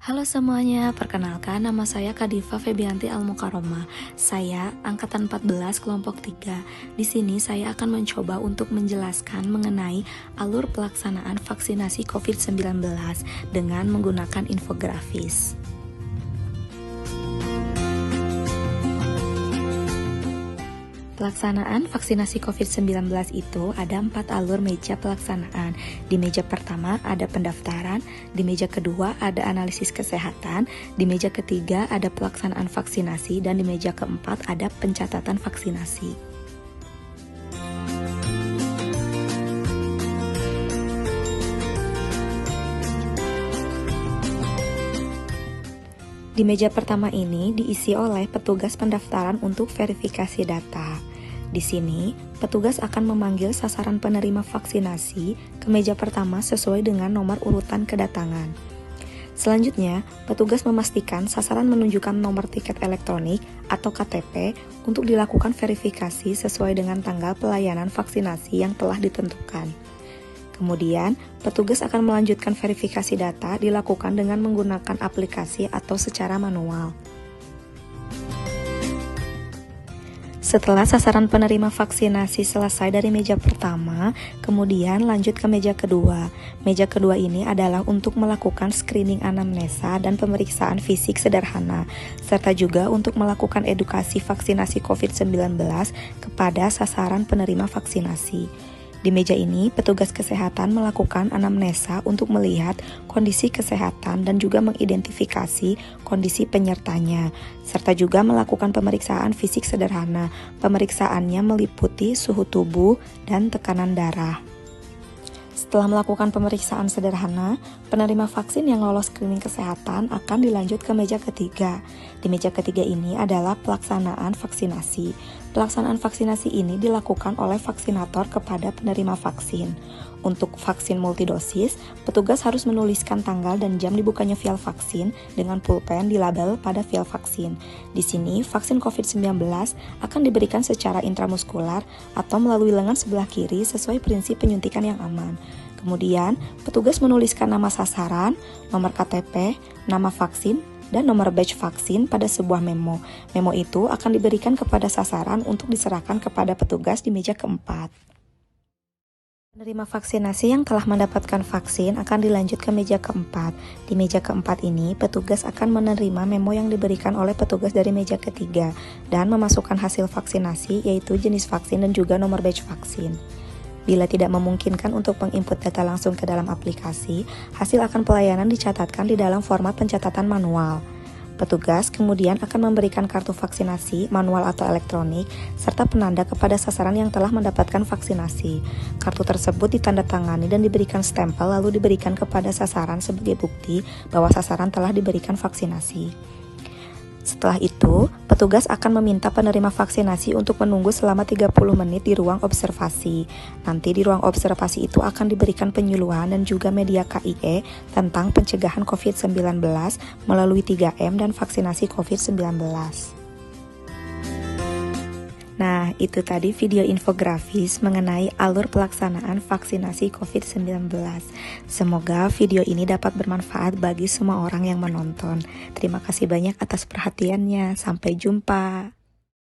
Halo semuanya, perkenalkan nama saya Kadifa Febianti Almukaroma. Saya angkatan 14 kelompok 3. Di sini saya akan mencoba untuk menjelaskan mengenai alur pelaksanaan vaksinasi COVID-19 dengan menggunakan infografis. Pelaksanaan vaksinasi COVID-19 itu ada 4 alur meja pelaksanaan. Di meja pertama ada pendaftaran, di meja kedua ada analisis kesehatan, di meja ketiga ada pelaksanaan vaksinasi, dan di meja keempat ada pencatatan vaksinasi. Di meja pertama ini diisi oleh petugas pendaftaran untuk verifikasi data. Di sini, petugas akan memanggil sasaran penerima vaksinasi ke meja pertama sesuai dengan nomor urutan kedatangan. Selanjutnya, petugas memastikan sasaran menunjukkan nomor tiket elektronik atau KTP untuk dilakukan verifikasi sesuai dengan tanggal pelayanan vaksinasi yang telah ditentukan. Kemudian, petugas akan melanjutkan verifikasi data dilakukan dengan menggunakan aplikasi atau secara manual. Setelah sasaran penerima vaksinasi selesai dari meja pertama, kemudian lanjut ke meja kedua. Meja kedua ini adalah untuk melakukan screening anamnesa dan pemeriksaan fisik sederhana, serta juga untuk melakukan edukasi vaksinasi COVID-19 kepada sasaran penerima vaksinasi. Di meja ini, petugas kesehatan melakukan anamnesa untuk melihat kondisi kesehatan dan juga mengidentifikasi kondisi penyertanya, serta juga melakukan pemeriksaan fisik sederhana. Pemeriksaannya meliputi suhu tubuh dan tekanan darah. Setelah melakukan pemeriksaan sederhana, penerima vaksin yang lolos screening kesehatan akan dilanjut ke meja ketiga. Di meja ketiga ini adalah pelaksanaan vaksinasi. Pelaksanaan vaksinasi ini dilakukan oleh vaksinator kepada penerima vaksin. Untuk vaksin multidosis, petugas harus menuliskan tanggal dan jam dibukanya vial vaksin dengan pulpen di label pada vial vaksin. Di sini, vaksin COVID-19 akan diberikan secara intramuskular atau melalui lengan sebelah kiri sesuai prinsip penyuntikan yang aman. Kemudian, petugas menuliskan nama sasaran, nomor KTP, nama vaksin, dan nomor batch vaksin pada sebuah memo. Memo itu akan diberikan kepada sasaran untuk diserahkan kepada petugas di meja keempat. Penerima vaksinasi yang telah mendapatkan vaksin akan dilanjut ke meja keempat. Di meja keempat ini, petugas akan menerima memo yang diberikan oleh petugas dari meja ketiga dan memasukkan hasil vaksinasi, yaitu jenis vaksin dan juga nomor batch vaksin. Bila tidak memungkinkan untuk menginput data langsung ke dalam aplikasi, hasil akan pelayanan dicatatkan di dalam format pencatatan manual. Petugas kemudian akan memberikan kartu vaksinasi, manual atau elektronik, serta penanda kepada sasaran yang telah mendapatkan vaksinasi. Kartu tersebut ditandatangani dan diberikan stempel lalu diberikan kepada sasaran sebagai bukti bahwa sasaran telah diberikan vaksinasi. Setelah itu, petugas akan meminta penerima vaksinasi untuk menunggu selama 30 menit di ruang observasi. Nanti di ruang observasi itu akan diberikan penyuluhan dan juga media KIE tentang pencegahan COVID-19 melalui 3M dan vaksinasi COVID-19. Nah, itu tadi video infografis mengenai alur pelaksanaan vaksinasi COVID-19. Semoga video ini dapat bermanfaat bagi semua orang yang menonton. Terima kasih banyak atas perhatiannya. Sampai jumpa.